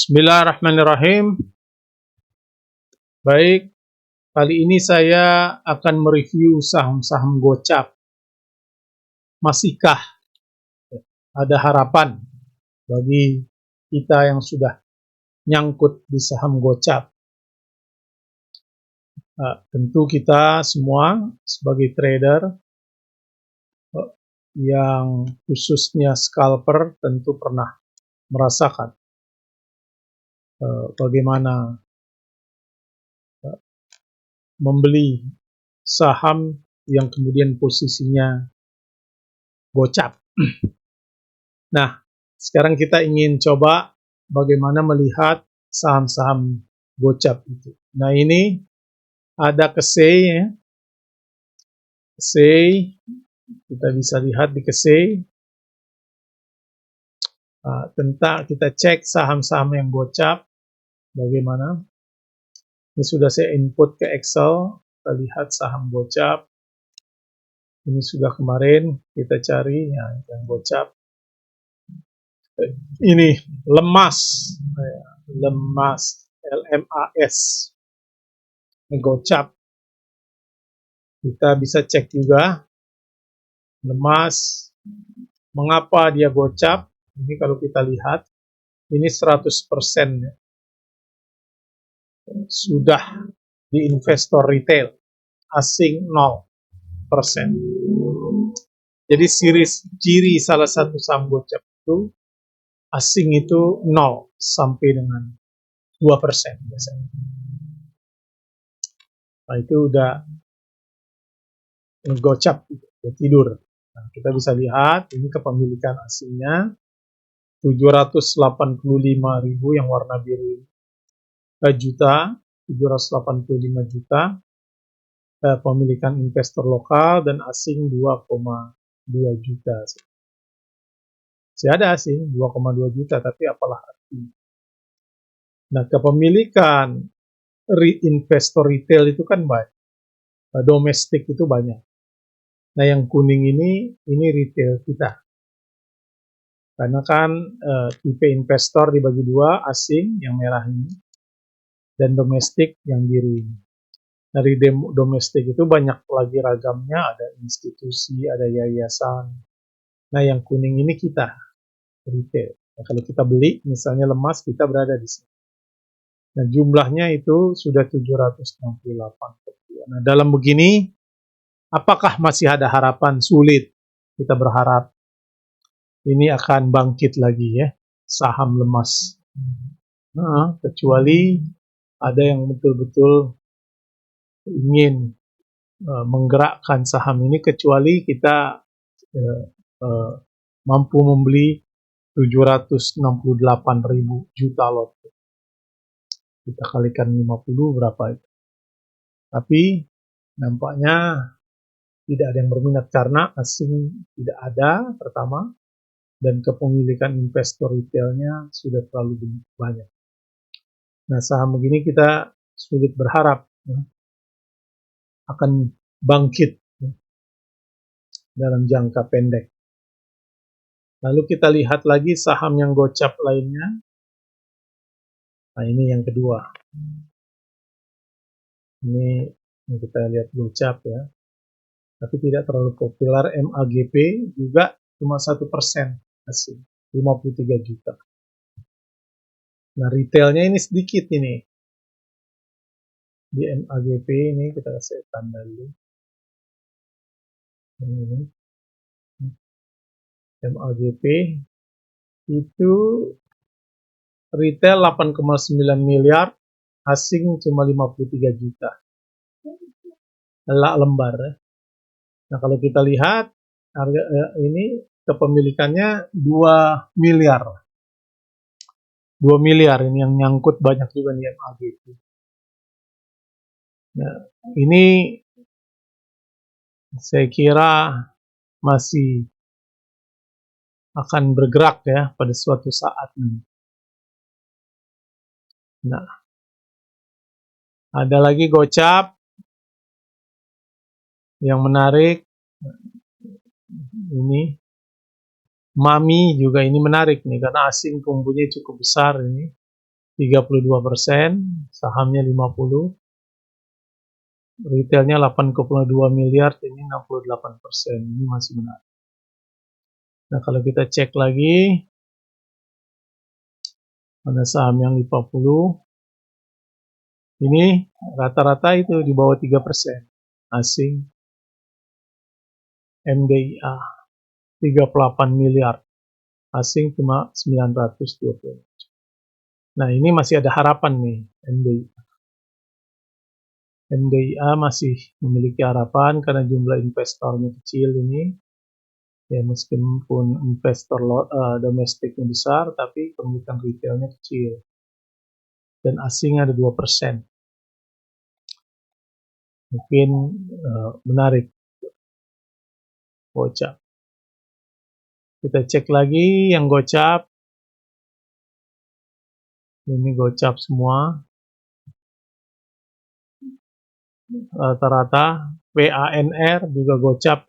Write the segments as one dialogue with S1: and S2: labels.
S1: Bismillahirrahmanirrahim. Baik, kali ini saya akan mereview saham-saham gocap. Masihkah ada harapan bagi kita yang sudah nyangkut di saham gocap? Tentu kita semua sebagai trader yang khususnya scalper tentu pernah merasakan bagaimana membeli saham yang kemudian posisinya gocap. Nah, sekarang kita ingin coba bagaimana melihat saham-saham gocap itu. Nah, ini ada KSEI ya. KSEI, kita bisa lihat di KSEI. Tentang kita cek saham-saham yang gocap bagaimana. Ini sudah saya input ke Excel, kita lihat saham gocap. Ini sudah kemarin kita cari ya, yang gocap. Ini lemas, LMAS, ini gocap. Kita bisa cek juga lemas, mengapa dia gocap. Ini kalau kita lihat, ini 100% ya. Sudah di investor retail, asing 0%. Jadi ciri salah satu saham gocap itu asing itu 0 sampai dengan 2% biasanya. Nah, itu udah gocap, udah tidur. Nah, kita bisa lihat ini kepemilikan asingnya 785.000 yang warna biru juta, 785 juta. Pemilikan investor lokal dan asing 2,2 juta. Masih ada asing 2,2 juta, tapi apalah arti. Nah, kepemilikan investor retail itu kan banyak. Domestik itu banyak. Nah, yang kuning ini retail kita. Karena kan tipe investor dibagi dua, asing yang merah ini, dan domestik yang biru ini. Dari domestik itu banyak lagi ragamnya, ada institusi, ada yayasan. Nah, yang kuning ini kita, retail. Nah, kalau kita beli, misalnya lemas, kita berada di sini. Nah, jumlahnya itu sudah 768. Nah, dalam begini, apakah masih ada harapan? Sulit. Kita berharap ini akan bangkit lagi ya, saham lemas. Nah, kecuali ada yang betul-betul ingin menggerakkan saham ini, kecuali kita mampu membeli 768.000 juta lot. Kita kalikan 50 berapa itu. Tapi nampaknya tidak ada yang berminat karena asing tidak ada pertama, dan kepemilikan investor retailnya sudah terlalu banyak. Nah, saham begini kita sulit berharap ya, akan bangkit ya, dalam jangka pendek. Lalu kita lihat lagi saham yang gocap lainnya. Nah, ini yang kedua. Ini kita lihat gocap ya. Tapi tidak terlalu populer. MAGP juga cuma 1% asing, 53 juta. Nah, retailnya ini sedikit ini. Di MAGP ini kita kasih tanda dulu. Ini. MAGP itu retail 8,9 miliar, asing cuma 53 juta. Lembar ya. Nah, kalau kita lihat harga ini kepemilikannya 2 miliar. 2 miliar ini yang nyangkut banyak juga nih MAGP. Nah, ini saya kira masih akan bergerak ya pada suatu saat ini. Nah, ada lagi gocap yang menarik. Ini Mami juga ini menarik nih karena asing tumbuhnya cukup besar ini. 32%, sahamnya 50%, retailnya 8,2 miliar, ini 68%, ini masih benar. Nah, kalau kita cek lagi, ada saham yang 50, ini rata-rata itu di bawah 3%, asing, MDIA, 38 miliar, asing cuma 920. Nah, ini masih ada harapan nih, MDIA. MDIA masih memiliki harapan karena jumlah investornya kecil ini. Ya, meskipun investor domestiknya besar, tapi pemilikan retailnya kecil. Dan asing ada 2%. Mungkin menarik. Gocap. Kita cek lagi yang gocap. Ini gocap semua. Rata-rata PANR juga gocap.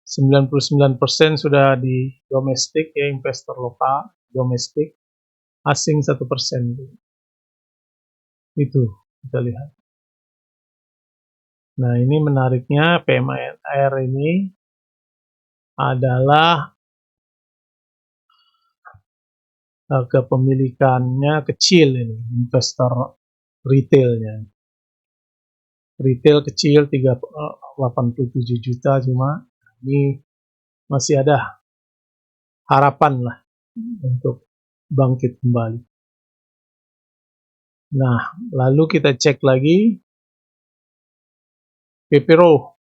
S1: 99% sudah di domestik, ya, investor lokal, domestik. Asing 1%. Itu kita lihat. Nah, ini menariknya PMANR ini adalah kepemilikannya kecil ini, investor retailnya. Retail kecil 87 juta, cuma ini masih ada harapan lah untuk bangkit kembali. Nah, lalu kita cek lagi PPRO.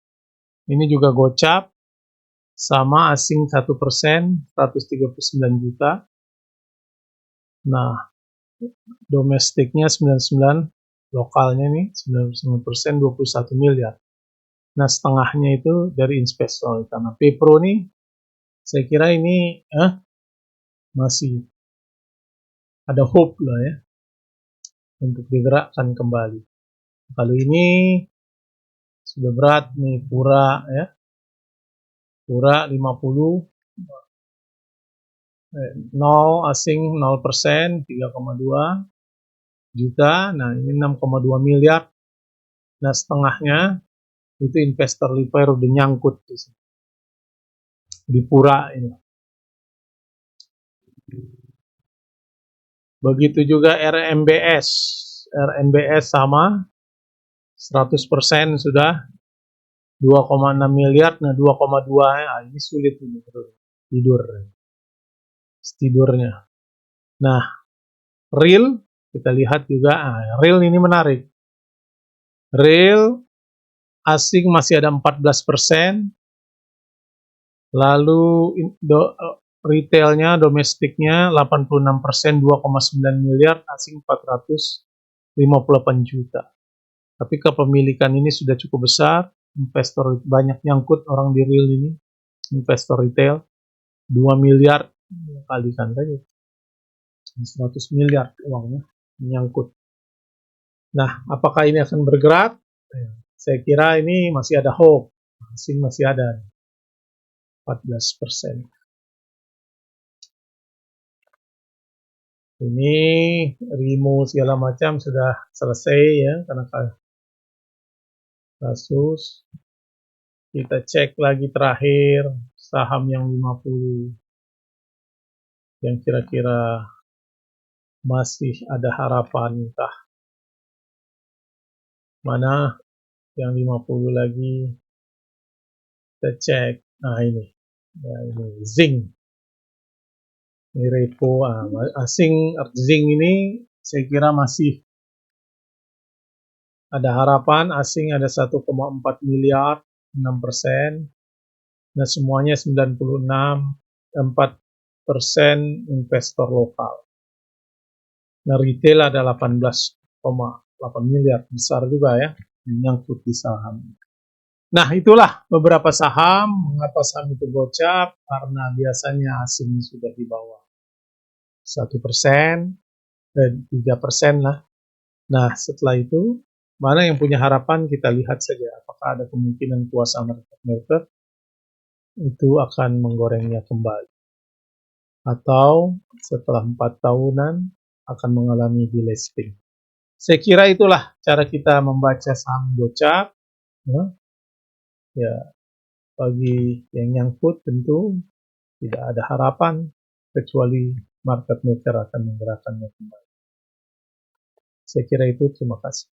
S1: Ini juga gocap, sama asing 1%, 139 juta. Nah, domestiknya 99, lokalnya nih 99%, 21 miliar. Nah, setengahnya itu dari investor. Karena PPRO nih, saya kira ini masih ada hope lah ya untuk digerakkan kembali. Kalau ini sudah berat nih, Pura ya. Pura 50, 0 asing 0%, 3,2 juta. Nah, ini 6,2 miliar. Nah, setengahnya itu investor liver udah nyangkut di Pura ini. Begitu juga RMBS. RMBS sama 100% sudah 2,6 miliar. Nah, 2,2 ini sulit ini tidurnya. Nah, real kita lihat juga. Real ini menarik. Real asing masih ada 14%. Lalu retailnya, domestiknya 86%, 2,9 miliar, asing 458 juta. Tapi kepemilikan ini sudah cukup besar, investor banyak nyangkut orang di real ini, investor retail 2 miliar, kalikan saja 100 miliar uangnya nyangkut. Nah, apakah ini akan bergerak? Saya kira ini masih ada hope, asing masih ada 14%. Ini remove segala macam sudah selesai ya, karena kasus. Kita cek lagi terakhir saham yang 50 yang kira-kira masih ada harapan kah? Mana yang 50 lagi? Kita cek. Nah, ini. Ya, ini zinc. Ini repo asing. Zinc ini saya kira masih ada harapan. Asing ada 1,4 miliar, 6%. Nah, semuanya 96, 4% investor lokal. Nah, retail ada 18,8 miliar, besar juga ya, menyangkut di saham. Nah, itulah beberapa saham. Mengapa saham itu gocap? Karena biasanya asing sudah di bawah 1%, 3% lah. Nah, setelah itu, mana yang punya harapan kita lihat saja. Apakah ada kemungkinan kuasa market itu akan menggorengnya kembali. Atau setelah 4 tahunan akan mengalami delisting. Saya kira itulah cara kita membaca saham gocap. Ya, bagi yang nyangkut tentu tidak ada harapan kecuali market maker akan menggerakkannya kembali. Saya kira itu, terima kasih.